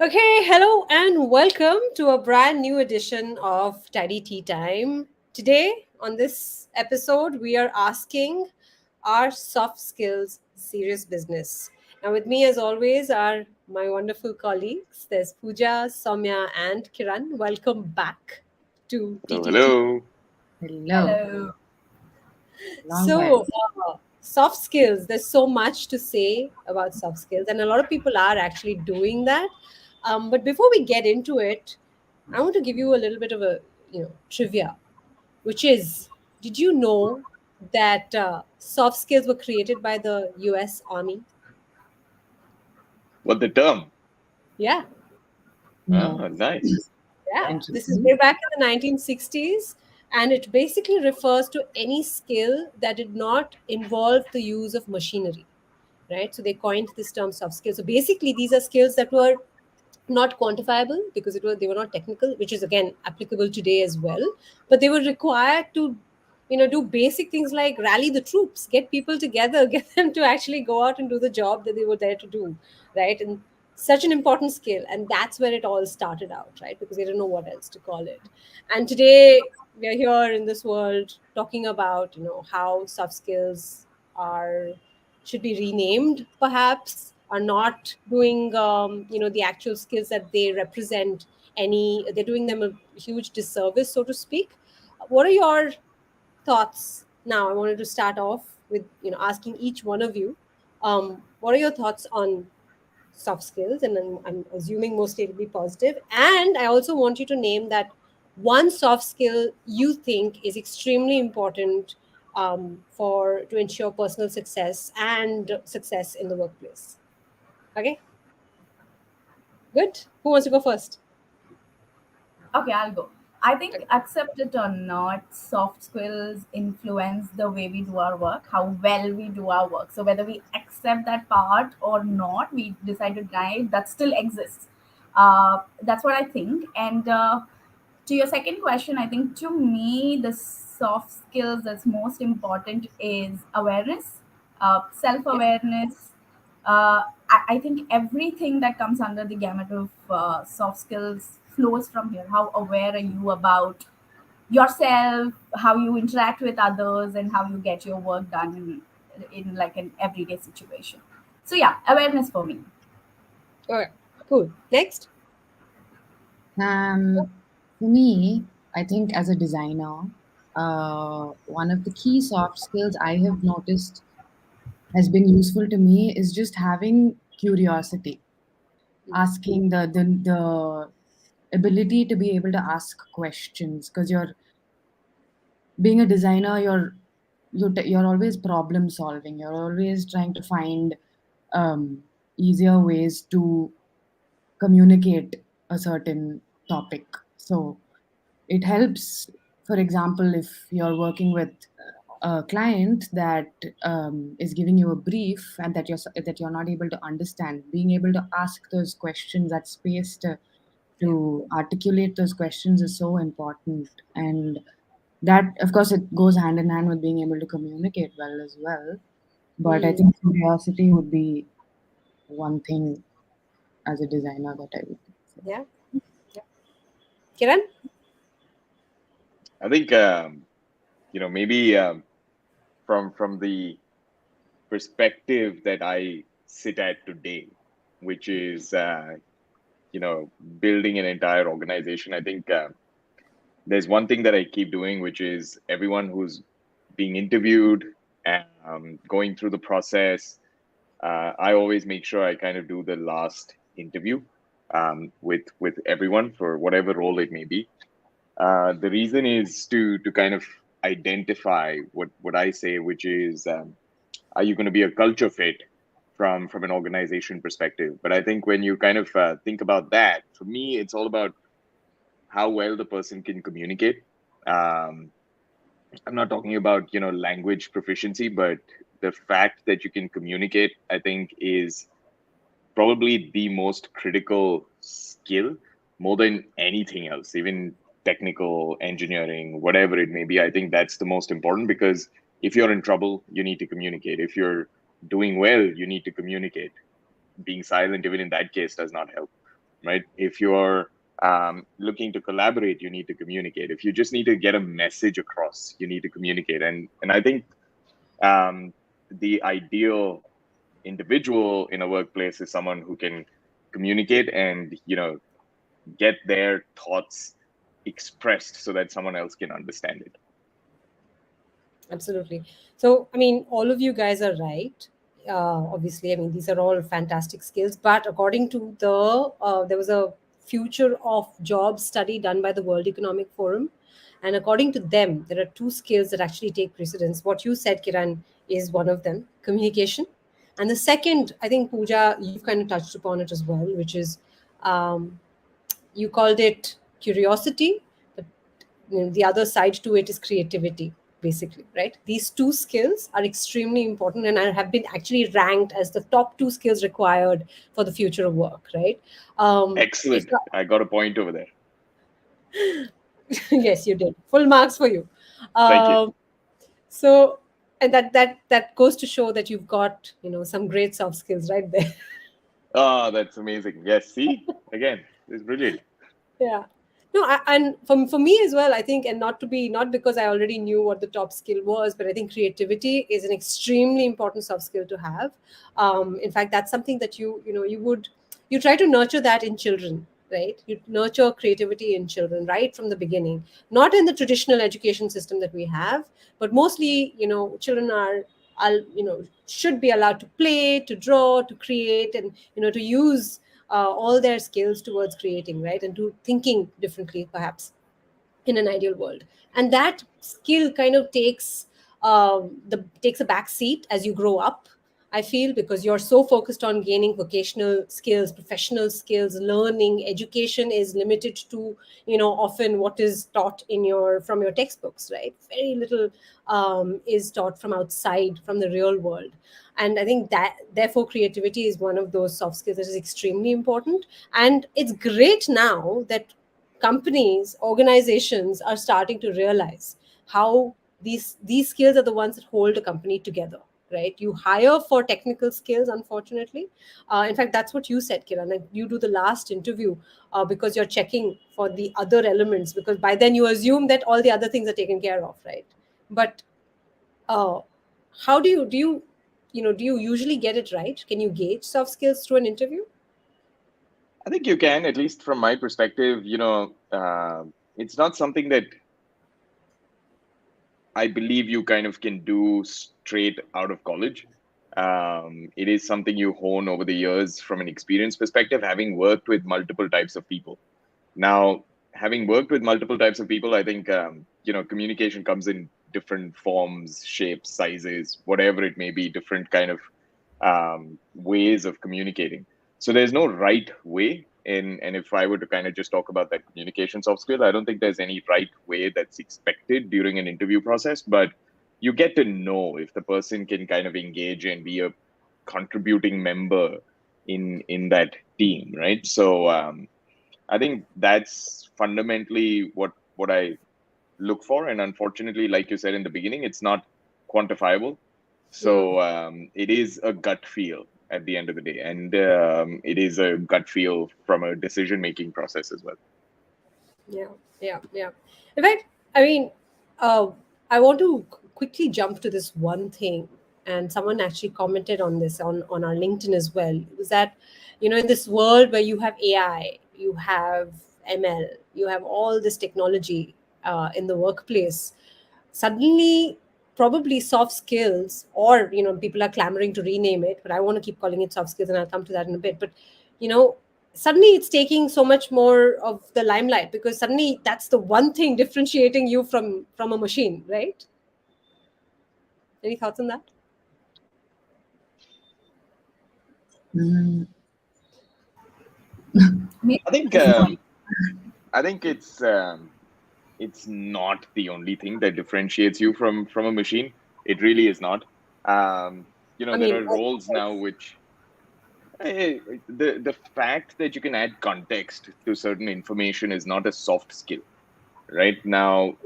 Okay, hello and welcome to a brand new edition of Tydy Tea Time. Today, on this episode, we are asking, are soft skills serious business? Now, with me, as always, are my wonderful colleagues. There's Pooja, Soumya, and Kiran. Welcome back to Hello, TTT. hello. Hello, Hello. long So, while. soft skills, there's so much to say about soft skills, and a lot of people are actually doing that. But before we get into it, I want to give you a little bit of a trivia, which is, did you know that soft skills were created by the U.S. Army? What the term? Yeah, No, Ah, nice. yeah. This is interesting. way back in the 1960s, and it basically refers to any skill that did not involve the use of machinery, right? So they coined this term soft skills. So basically, these are skills that were not quantifiable because they were not technical, which is again applicable today as well, but they were required to do basic things like rally the troops, get people together, get them to actually go out and do the job that they were there to do, right? And such an important skill, and that's where it all started out, right? Because they didn't know what else to call it. And today we are here in this world talking about how soft skills are should be renamed, perhaps, are not doing the actual skills that they represent. They're doing them a huge disservice, so to speak. What are your thoughts? Now I wanted to start off with asking each one of you, what are your thoughts on soft skills? And I'm assuming mostly it'll be positive. And I also want you to name that one soft skill you think is extremely important, for to ensure personal success and success in the workplace. Okay, good. Who wants to go first? Okay, I'll go. I think, Okay. accept it or not, soft skills influence the way we do our work, how well we do our work. So, whether we accept that part or not, we decide to deny it, that still exists. That's what I think. And to your second question, I think to me, the soft skills that's most important is awareness, self Yep. awareness. I think everything that comes under the gamut of soft skills flows from here. How aware are you about yourself, how you interact with others, and how you get your work done in like an everyday situation. So, yeah, awareness for me. Okay. Cool. Next. Um, for me, I think as a designer, one of the key soft skills I have noticed has been useful to me is just having curiosity, asking the ability to be able to ask questions. Because being a designer, you're always problem solving. You're always trying to find easier ways to communicate a certain topic. So it helps, for example, if you're working with a client that is giving you a brief and that you're not able to understand, being able to ask those questions, that space Yeah. to articulate those questions is so important. And that, of course, it goes hand in hand with being able to communicate well as well. But I Hmm. think curiosity would be one thing as a designer that I would say. Yeah. Yeah. Kiran. I think maybe from the perspective that I sit at today, which is building an entire organization. I think there's one thing that I keep doing, which is everyone who's being interviewed and going through the process. I always make sure I kind of do the last interview with everyone for whatever role it may be. The reason is to kind of identify what I say, which is, are you going to be a culture fit from an organization perspective? But I think when you kind of think about that, for me, it's all about how well the person can communicate. Um, I'm not talking about language proficiency, but the fact that you can communicate, I think, is probably the most critical skill more than anything else, even technical engineering, whatever it may be. I think that's the most important because if you're in trouble, you need to communicate. If you're doing well, you need to communicate. Being silent, even in that case, does not help. right? If you're looking to collaborate, you need to communicate. If you just need to get a message across, you need to communicate. And I think um, the ideal individual in a workplace is someone who can communicate and get their thoughts expressed so that someone else can understand it. Absolutely. So, I mean, all of you guys are right. Obviously, I mean, these are all fantastic skills. But according to there was a future of jobs study done by the World Economic Forum. And according to them, there are two skills that actually take precedence. What you said, Kiran, is one of them, communication. And the second, I think, Pooja, you've kind of touched upon it as well, which is um, you called it curiosity, but the other side to it is creativity, basically, right? These two skills are extremely important and have been actually ranked as the top two skills required for the future of work, right? If Excellent. I got a point over there. yes, you did, full marks for you. Thank you. um, so and that goes to show that you've got some great soft skills right there. Oh, that's amazing. Yes, see, again, it's brilliant. Yeah. No, and for me as well, I think, and not because I already knew what the top skill was, but I think creativity is an extremely important soft skill to have. In fact, that's something that you try to nurture that in children, right? You nurture creativity in children right from the beginning, not in the traditional education system that we have, but mostly, children should be allowed to play, to draw, to create, and to use all their skills towards creating, right, and to thinking differently, perhaps, in an ideal world. And that skill kind of takes a back seat as you grow up, I feel, because you're so focused on gaining vocational skills, professional skills. Learning education is limited to often what is taught from your textbooks, right? Very little is taught from outside, from the real world. And I think that therefore creativity is one of those soft skills that is extremely important. And it's great now that companies, organizations are starting to realize how these skills are the ones that hold a company together, right? You hire for technical skills, unfortunately. In fact, that's what you said, Kiran, like you do the last interview because you're checking for the other elements, because by then you assume that all the other things are taken care of, right? But uh, how do you usually get it right? Can you gauge soft skills through an interview? I think you can, at least from my perspective, it's not something that I believe you kind of can do straight out of college. It is something you hone over the years from an experience perspective, having worked with multiple types of people. Now, having worked with multiple types of people, I think communication comes in different forms, shapes, sizes, whatever it may be, different kind of ways of communicating. So there's no right way. And if I were to kind of just talk about that communication soft skill, I don't think there's any right way that's expected during an interview process. But you get to know if the person can kind of engage and be a contributing member in that team, right? So I think that's fundamentally what I look for. And unfortunately, like you said in the beginning, it's not quantifiable. Yeah. So it is a gut feel at the end of the day, and it is a gut feel from a decision making process as well. Yeah, yeah, yeah. In fact, I mean, uh, I want to quickly jump to this one thing, and someone actually commented on this on our LinkedIn as well. It was that, in this world where you have AI, you have ML, you have all this technology in the workplace, suddenly probably soft skills, or people are clamoring to rename it, but I want to keep calling it soft skills, and I'll come to that in a bit. But you know suddenly it's taking so much more of the limelight, because suddenly that's the one thing differentiating you from a machine, right? Any thoughts on that? Mm, Maybe I think this point. I think it's not the only thing that differentiates you from a machine. It really is not. I There mean, are roles now which the fact that you can add context to certain information is not a soft skill. Right now,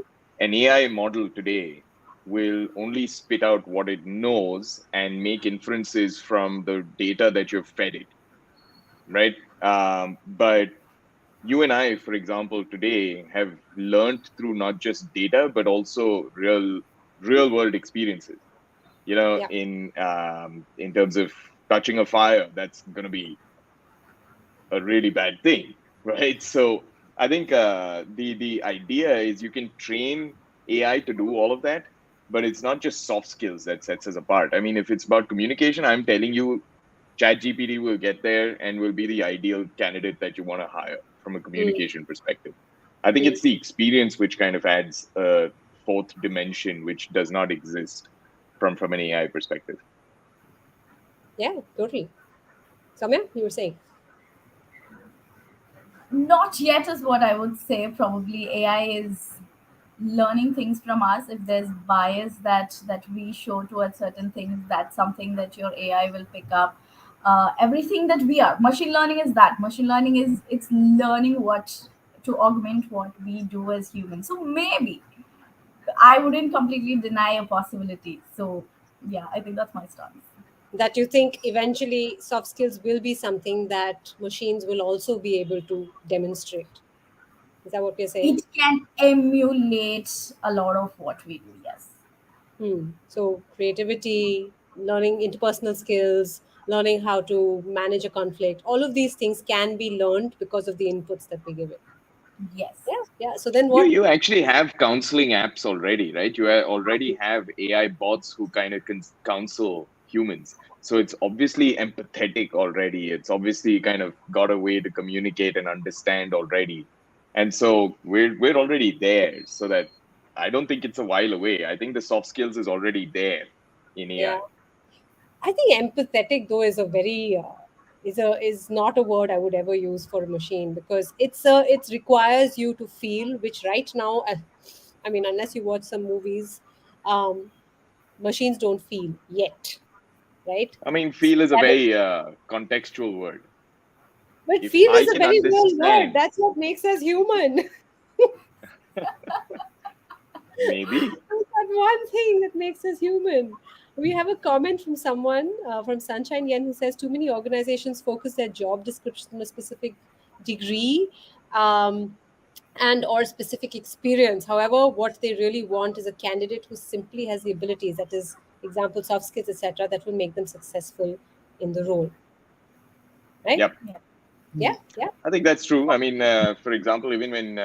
an AI model today will only spit out what it knows and make inferences from the data that you've fed it, right? But you and I, for example, today have learned through not just data but also real world experiences. Yeah. In terms of touching a fire, that's going to be a really bad thing, right? So I think the idea is you can train AI to do all of that, but it's not just soft skills that sets us apart. I mean, if it's about communication, I'm telling you, ChatGPT will get there and will be the ideal candidate that you want to hire from a Mm, communication perspective. I think mm. it's the experience which kind of adds a fourth dimension which does not exist from an AI perspective. Yeah, totally. Samya, you were saying. Not yet is what I would say. Probably AI is learning things from us. If there's bias that we show towards certain things, that's something that your AI will pick up. Everything that we are, machine learning is that. Machine learning is, it's learning what to augment what we do as humans. So maybe I wouldn't completely deny a possibility. So yeah, I think that's my stance. That you think eventually soft skills will be something that machines will also be able to demonstrate. Is that what we're saying? It can emulate a lot of what we do. Yes. So creativity, learning interpersonal skills, learning how to manage a conflict, all of these things can be learned because of the inputs that we give it. Yes. Yeah, yeah. So then You what? you actually have counseling apps already, right? Already have AI bots who kind of counsel humans. So it's obviously empathetic already. It's obviously kind of got a way to communicate and understand already. And so we're already there. So that I don't think it's a while away. I think the soft skills is already there in Yeah, AI. I think empathetic though is a very is not a word I would ever use for a machine because it requires you to feel, which right now, I mean, unless you watch some movies, um, machines don't feel yet, right? I mean, So feel is a that is, very contextual word. but If feel I is a can very real word. understand, That's what makes us human. maybe. That one thing that makes us human. We have a comment from someone from Sunshine Yen who says too many organizations focus their job description on a specific degree and or specific experience. However, what they really want is a candidate who simply has the abilities, that is, example, soft skills, etc., that will make them successful in the role. Right? Yep. Yeah. Yeah, yeah. I think that's true. I mean, for example, even when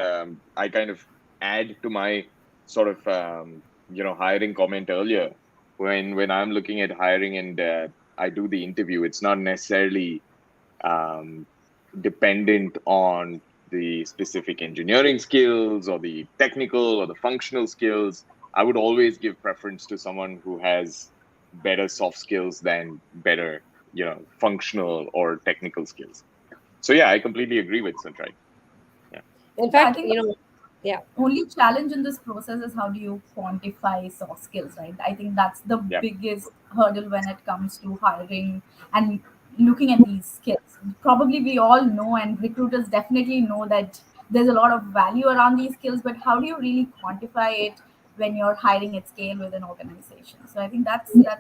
I kind of add to my sort of hiring comment earlier, when I'm looking at hiring and I do the interview, it's not necessarily um, dependent on the specific engineering skills or the technical or the functional skills. I would always give preference to someone who has better soft skills than better, functional or technical skills. So yeah, I completely agree with Sunshine. Yeah, In Yeah, I fact, think yeah, only challenge in this process is how do you quantify soft skills, right? I think that's the yeah, biggest hurdle when it comes to hiring and looking at these skills. Probably we all know, and recruiters definitely know that there's a lot of value around these skills, but how do you really quantify it when you're hiring at scale with an organization? So I think that's the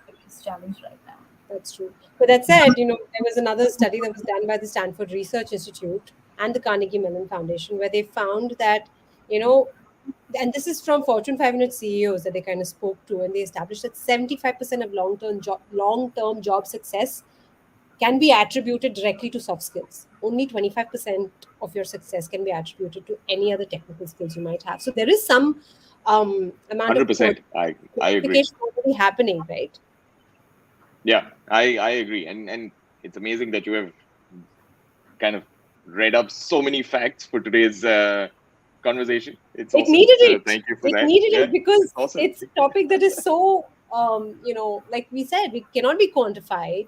biggest challenge right now. that's true. But that said, there was another study that was done by the Stanford Research Institute and the Carnegie Mellon Foundation where they found that, you know, and this is from Fortune 500 CEOs that they kind of spoke to, and they established that 75% of long-term job success can be attributed directly to soft skills. Only 25% of your success can be attributed to any other technical skills you might have. So there is some amount of 100%. I agree. qualification already happening, right? Yeah, I agree. And it's amazing that you have kind of read up so many facts for today's conversation. It's It awesome. needed So it. thank you for It that. needed Yeah, it it's because awesome. it's a topic that is so, like we said, we cannot be quantified.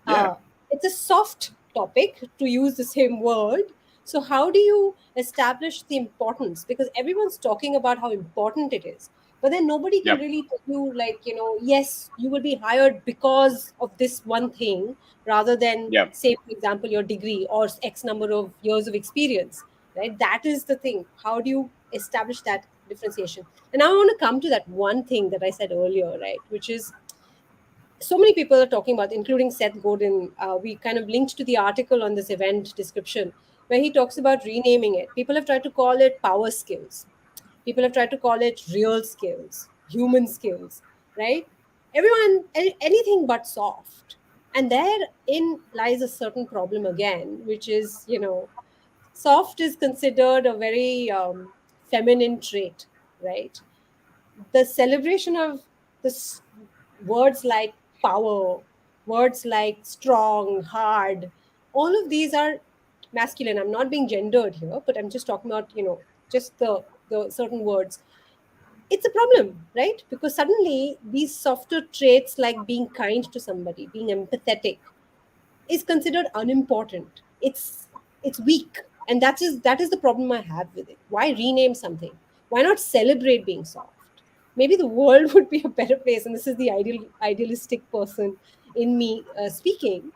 Yeah, It's a soft topic, to use the same word. So how do you establish the importance? Because everyone's talking about how important it is, but then nobody can yeah, really tell you, like, yes, you will be hired because of this one thing, rather than, yeah. say, for example, your degree or X number of years of experience, right? That is the thing. How do you establish that differentiation? And now I want to come to that one thing that I said earlier, right? Which is so many people are talking about, including Seth Godin. We kind of linked to the article on this event description where he talks about renaming it. People have tried to call it power skills. People have tried to call it real skills, human skills, right? Anything but soft. And therein lies a certain problem again, which is, soft is considered a very feminine trait, right? The celebration of this words like power, words like strong, hard, all of these are masculine. I'm not being gendered here, but I'm just talking about, just the certain words. It's a problem, right? Because suddenly these softer traits like being kind to somebody, being empathetic, is considered unimportant. It's weak, and that is the problem I have with it. Why rename something? Why not celebrate being soft? Maybe the world would be a better place, and this is the idealistic person in me speaking.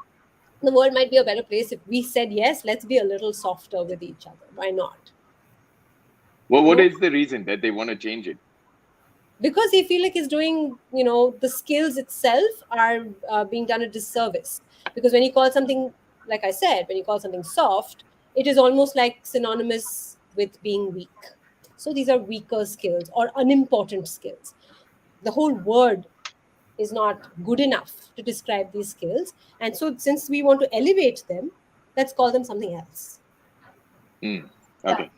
The world might be a better place if we said yes. Let's be a little softer with each other. Why not? Well, what No, is the reason that they want to change it? because they feel like it's doing, the skills itself are being done a disservice. Because when you call something, like I said, when you call something soft, it is almost like synonymous with being weak. So these are weaker skills or unimportant skills. The whole word is not good enough to describe these skills, and so since we want to elevate them, let's call them something else. Hmm. Yeah. Okay.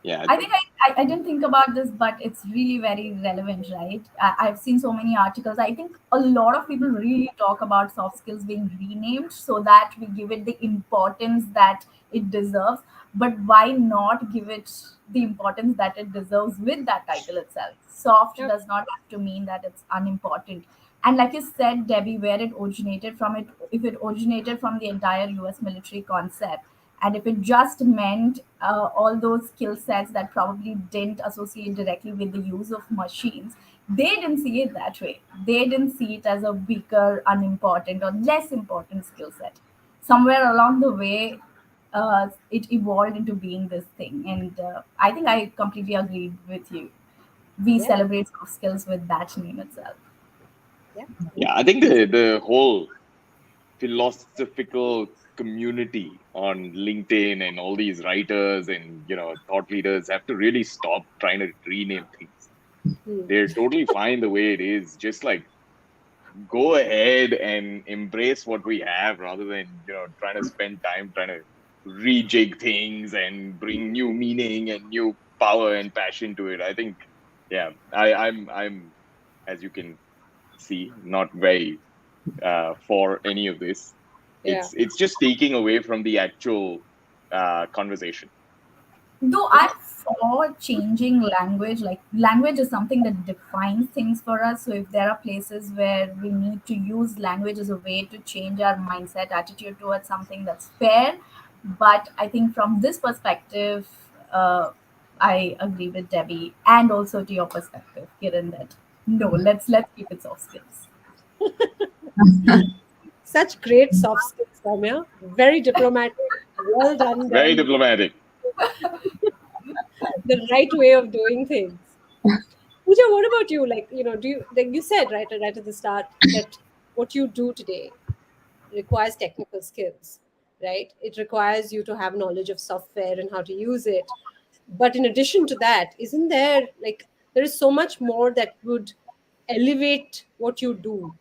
Yeah. I think I didn't think about this, but it's really very relevant, right? I've seen so many articles. I think a lot of people really talk about soft skills being renamed so that we give it the importance that it deserves. But why not give it the importance that it deserves with that title itself? Soft Yep. does not have to mean that it's unimportant. And like you said, Debbie, where it originated from, it if it originated from the entire US military concept, and if it just meant all those skill sets that probably didn't associate directly with the use of machines, they didn't see it that way. They didn't see it as a weaker, unimportant, or less important skill set. Somewhere along the way, it evolved into being this thing. And I think I completely agree with you. We Yeah. celebrate soft skills with that name itself. Yeah. Yeah. I think the whole philosophical community on LinkedIn and all these writers and thought leaders have to really stop trying to rename things. Hmm. They're totally fine the way it is. Just like go ahead and embrace what we have rather than trying to spend time trying to rejig things and bring new meaning and new power and passion to it. I think, yeah, I'm as you can see, not very for any of this. Yeah. It's just taking away from the actual conversation. Though I'm for changing language, like language is something that defines things for us. So if there are places where we need to use language as a way to change our mindset, attitude towards something, that's fair. But I think from this perspective, I agree with Debbie, and also to your perspective, Kiran, that no, let's keep it soft skills. Such great soft skills, Ramya. Very diplomatic. Well done Very them. diplomatic. The right way of doing things. Pooja, what about you? Like, do you, like you said right at the start, that what you do today requires technical skills, right? It requires you to have knowledge of software and how to use it. But in addition to that, isn't there, like, there is so much more that would elevate what you do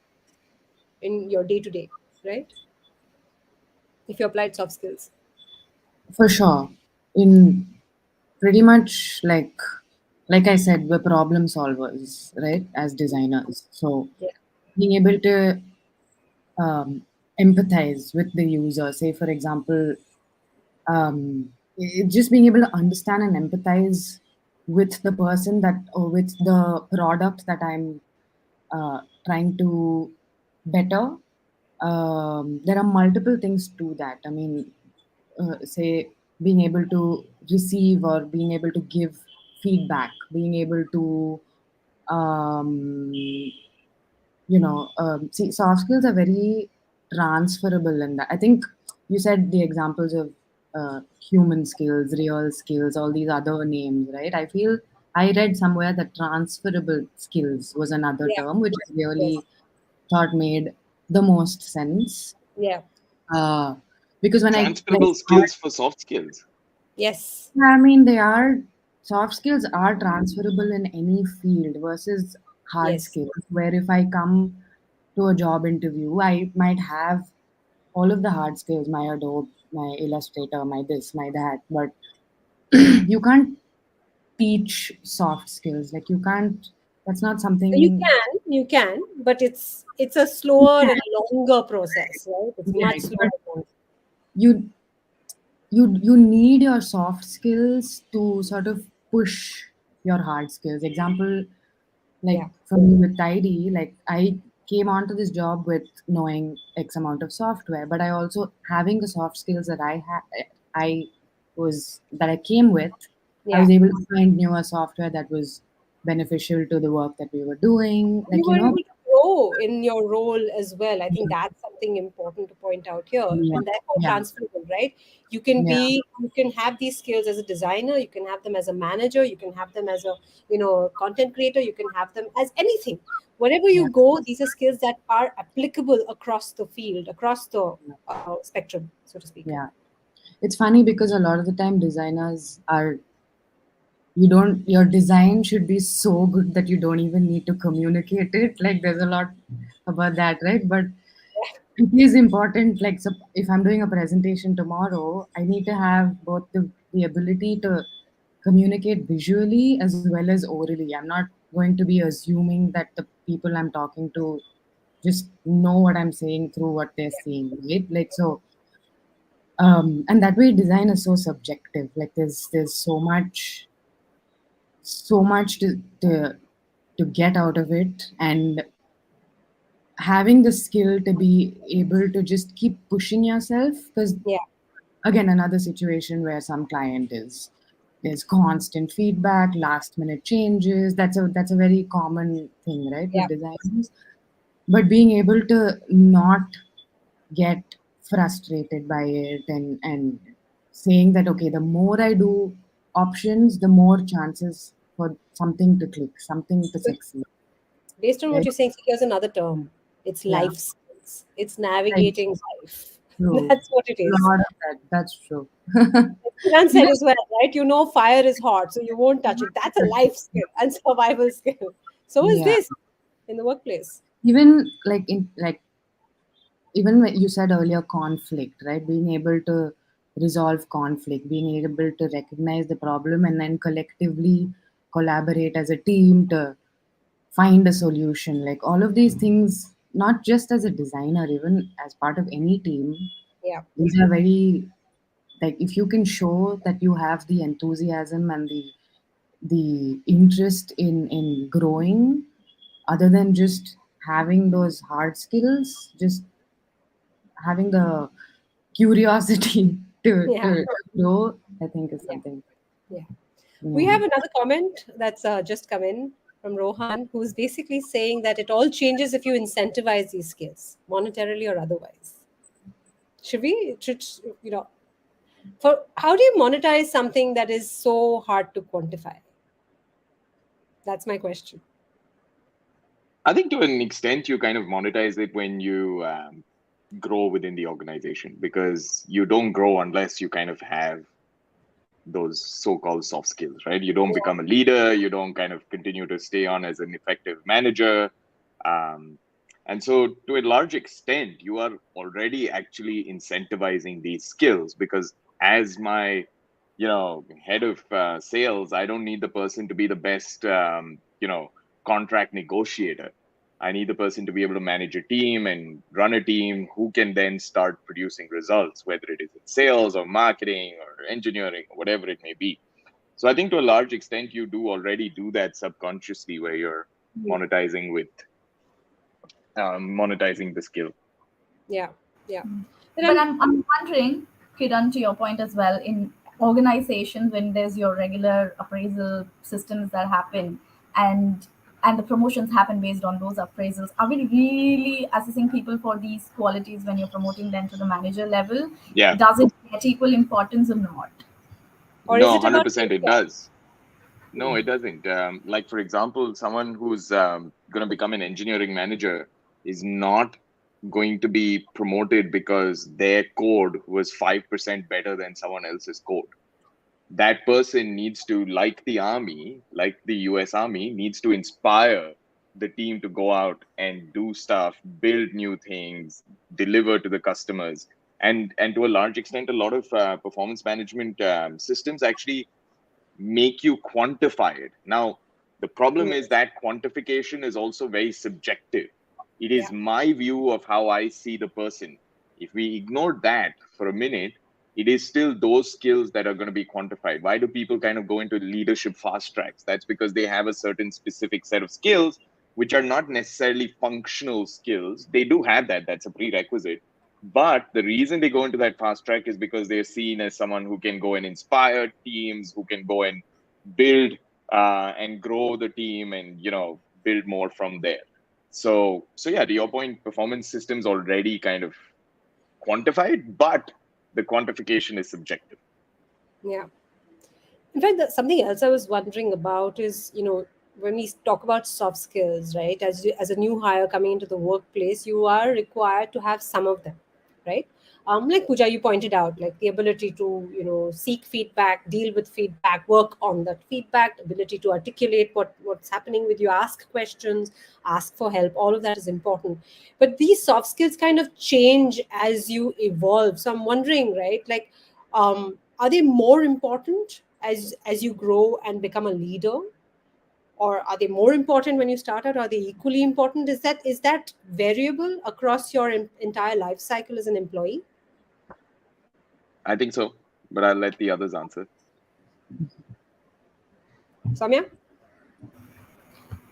in your day to day, right? If you applied soft skills. For sure. In pretty much like I said, we're problem solvers, right? As designers. So Yeah. being able to empathize with the user, say for example, just being able to understand and empathize with the person that or with the product that I'm trying to better. There are multiple things to that. I mean, say being able to receive or being able to give feedback, being able to um, see, soft skills are very transferable, and I think you said the examples of human skills, real skills, all these other names, right? I feel I read somewhere that transferable skills was another Yeah. term which is Yes. really thought made the most sense. Yeah. Uh, because when I like, Transferable skills for soft skills. Yes. I mean, they are soft skills are transferable in any field versus hard Yes. skills. Where if I come to a job interview, I might have all of the hard skills, my Adobe, my Illustrator, my this, my that, but you can't teach soft skills. Like you can't. That's not something You can, but it's a slower and longer process, right? It's much right. slower. But you you need your soft skills to sort of push your hard skills. Example, like Yeah. for me with Tidy, like I came onto this job with knowing X amount of software, but I also having the soft skills that I that I came with, I was Yeah. able to find newer software that was beneficial to the work that we were doing. You Like, were able to grow in your role as well. I think that's something important to point out here, yeah, and therefore yeah, transferable, right? You can have these skills as a designer, you can have them as a manager, you can have them as a content creator, you can have them as anything. Wherever yeah, you go, these are skills that are applicable across the field, across the spectrum, so to speak. yeah. It's funny because a lot of the time designers are you don't your design should be so good that you don't even need to communicate it. Like there's a lot about that, right? But it is important. Like so if I'm doing a presentation tomorrow, I need to have both the ability to communicate visually as well as orally. I'm not going to be assuming that the people I'm talking to just know what I'm saying through what they're seeing, right? Like so and that way design is so subjective. Like there's so much to get out of it, and having the skill to be able to just keep pushing yourself. Because Yeah, again, another situation where some client is there's constant feedback, last minute changes. That's a very common thing, right, yeah. with designers. But being able to not get frustrated by it, and saying that okay, the more I do options, the more chances for something to click, something to So succeed, based on what right? you're saying, so here's another term. It's Yeah, life skills. It's like navigating life. true. That's what it is. Lot of that. That's true. Kiran Even said as well, right? You know, fire is hot, so you won't touch it. That's a life skill and survival skill. So is yeah, this in the workplace. even like in like even when you said earlier conflict, right? Being able to resolve conflict, being able to recognize the problem and then collectively collaborate as a team to find a solution. Like all of these things, not just as a designer, even as part of any team, Yeah, these are very like if you can show that you have the enthusiasm and the interest in growing, other than just having those hard skills, just having the curiosity yeah, to grow, I think is yeah, something. yeah. We Yeah. have another comment that's just come in from Rohan, who's basically saying that it all changes if you incentivize these skills, monetarily or otherwise. Should for how do you monetize something that is so hard to quantify? That's my question. I think to an extent you kind of monetize it when you grow within the organization, because you don't grow unless you kind of have those so-called soft skills, right? You don't Yeah, become a leader, you don't kind of continue to stay on as an effective manager. um, and so to a large extent you are already actually incentivizing these skills, because as my head of sales, I don't need the person to be the best contract negotiator. I need the person to be able to manage a team and run a team who can then start producing results, whether it is in sales or marketing or engineering or whatever it may be. So I think to a large extent, you do already do that subconsciously, where you're monetizing with monetizing the skill. yeah, yeah. But But I'm wondering, Kiran, to your point as well, in organizations when there's your regular appraisal systems that happen, and the promotions happen based on those appraisals, are we really assessing people for these qualities when you're promoting them to the manager level? Yeah, Does it get equal importance or not? or is no, it about 100% it HR? does. No, it doesn't. Like, for example, someone who's going to become an engineering manager is not going to be promoted because their code was 5% better than someone else's code. That person needs to, like the army, like the US Army, needs to inspire the team to go out and do stuff, build new things, deliver to the customers. And to a large extent, a lot of performance management systems actually make you quantify it. Now, the problem is Yes. that quantification is also very subjective. It Yeah. is my view of how I see the person. If we ignore that for a minute, it is still those skills that are going to be quantified. Why do people kind of go into leadership fast tracks? That's because they have a certain specific set of skills, which are not necessarily functional skills. They do have that, that's a prerequisite. But the reason they go into that fast track is because they're seen as someone who can go and inspire teams, who can go and build and grow the team, and build more from there. So yeah, to your point, performance systems already kind of quantified, but the quantification is subjective. Yeah. In fact, something else I was wondering about is, when we talk about soft skills, right? As a new hire coming into the workplace, you are required to have some of them, right? Like Pooja, you pointed out, like the ability to, seek feedback, deal with feedback, work on that feedback, ability to articulate what's happening with you, ask questions, ask for help. All of that is important. But these soft skills kind of change as you evolve. So I'm wondering, right? Like, are they more important as you grow and become a leader, or are they more important when you start out? Are they equally important? Is that variable across your entire life cycle as an employee? I think so, but I'll let the others answer. Samya?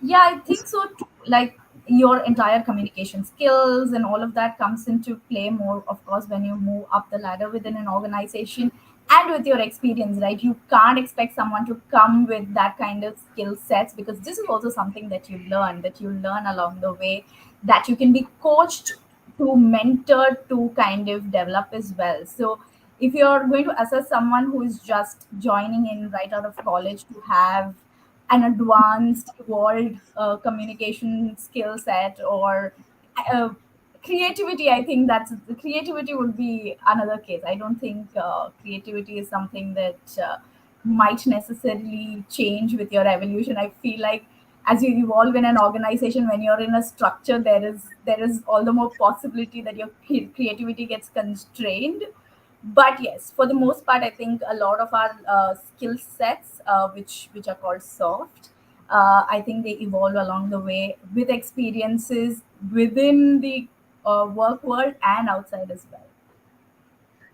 Yeah, I think so too. Like your entire communication skills and all of that comes into play more, of course, when you move up the ladder within an organization and with your experience, right? You can't expect someone to come with that kind of skill sets, because this is also something that you learn along the way, that you can be coached to mentor to kind of develop as well. So if you're going to assess someone who is just joining in right out of college to have an advanced evolved communication skill set or uh, creativity, I think that's the creativity would be another case. I don't think creativity is something that might necessarily change with your evolution. I feel like as you evolve in an organization, when you're in a structure, there is all the more possibility that your creativity gets constrained. But yes, for the most part, I think a lot of our skill sets, which are called soft, I think they evolve along the way with experiences within the work world and outside as well.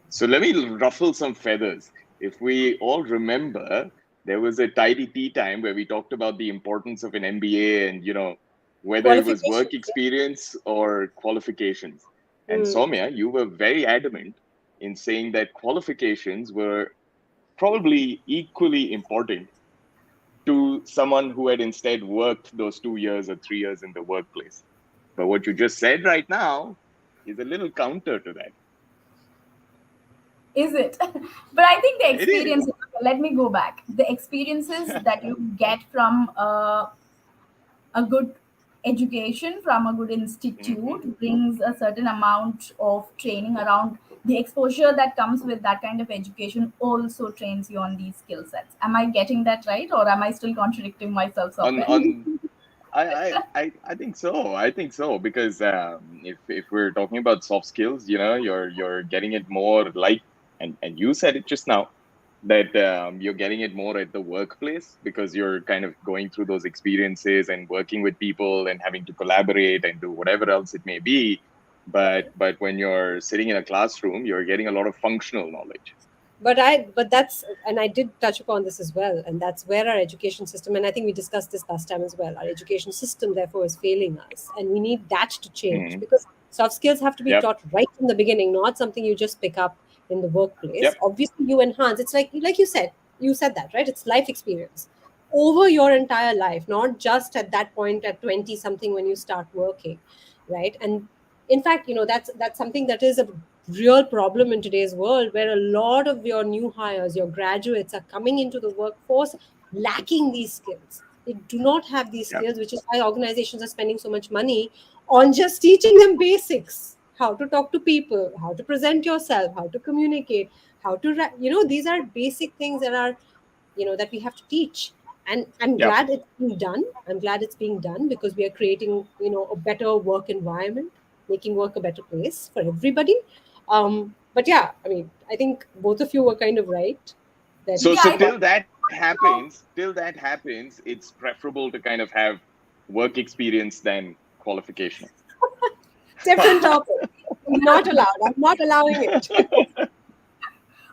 So let me ruffle some feathers. If we all remember, there was a Tidy Tea Time where we talked about the importance of an MBA and, whether it was work Qualifications, yeah. experience or qualifications. And Mm. Soumya, you were very adamant in saying that qualifications were probably equally important to someone who had instead worked those 2 years or 3 years in the workplace. But what you just said right now is a little counter to that. Is it? But I think the It is. experiences, let me go back. The experiences that you get from a good education from a good Mm-hmm. institute brings a certain amount of training around. The exposure that comes with that kind of education also trains you on these skill sets. Am I getting that right, or am I still contradicting myself On somewhere? on I think so. I think so because if we're talking about soft skills, you're getting it more like, and you said it just now, that you're getting it more at the workplace because you're kind of going through those experiences and working with people and having to collaborate and do whatever else it may be. But when you're sitting in a classroom, you're getting a lot of functional knowledge. But that's, and I did touch upon this as well, and that's where our education system, and I think we discussed this last time as well, our education system therefore is failing us, and we need that to change, Hmm. because soft skills have to be Yep. taught right from the beginning, not something you just pick up in the workplace. Yep. Obviously you enhance, it's like you said that, right? It's life experience over your entire life, not just at that point at 20 something when you start working, right? And in fact, that's something that is a real problem in today's world, where a lot of your new hires, your graduates, are coming into the workforce lacking these skills. They do not have these Yep. skills, which is why organizations are spending so much money on just teaching them basics, how to talk to people, how to present yourself, how to communicate, how to these are basic things that are that we have to teach. And I'm Yep. glad it's being done. I'm glad it's being done because we are creating a better work environment, making work a better place for everybody. But yeah, I mean, I think both of you were kind of right that So Yeah, so I think till that also happens, it's preferable to kind of have work experience than qualification. different topic. Not allowed. I'm not allowing it.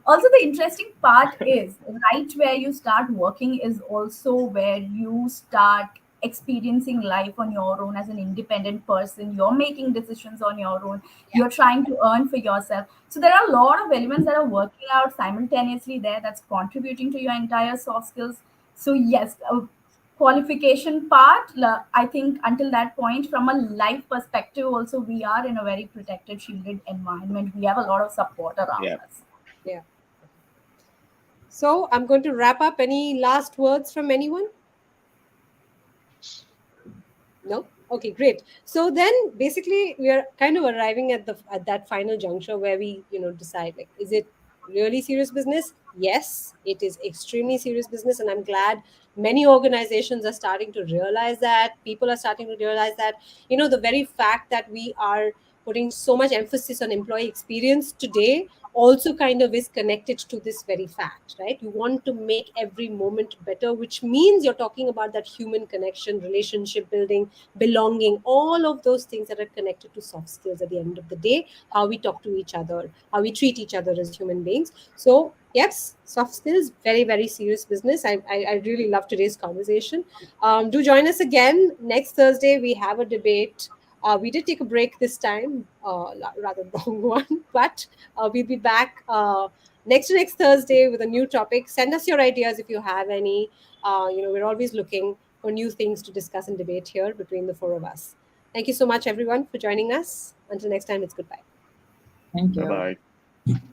also the interesting part is right where you start working is also where you start experiencing life on your own as an independent person. You're making decisions on your own, Yeah. you're trying to earn for yourself, so there are a lot of elements that are working out simultaneously there that's contributing to your entire soft skills. So yes, qualification part, I think until that point from a life perspective also we are in a very protected shielded environment, we have a lot of support around Yeah. us. Yeah. So I'm going to wrap up. Any last words from anyone? No? Okay, great. So then basically we are kind of arriving at that final juncture where we, decide, like, is it really serious business? Yes, it is extremely serious business, and I'm glad many organizations are starting to realize that. People are starting to realize that, the very fact that we are putting so much emphasis on employee experience today also kind of is connected to this very fact, right? You want to make every moment better, which means you're talking about that human connection, relationship building, belonging, all of those things that are connected to soft skills at the end of the day, how we talk to each other, how we treat each other as human beings. So yes, soft skills, very, very serious business. I really love today's conversation. Do join us again next Thursday. We have a debate. We did take a break this time, rather long one, but we'll be back next Thursday with a new topic. Send us your ideas if you have any. We're always looking for new things to discuss and debate here between the four of us. Thank you so much, everyone, for joining us. Until next time, it's goodbye. Thank Bye you. bye.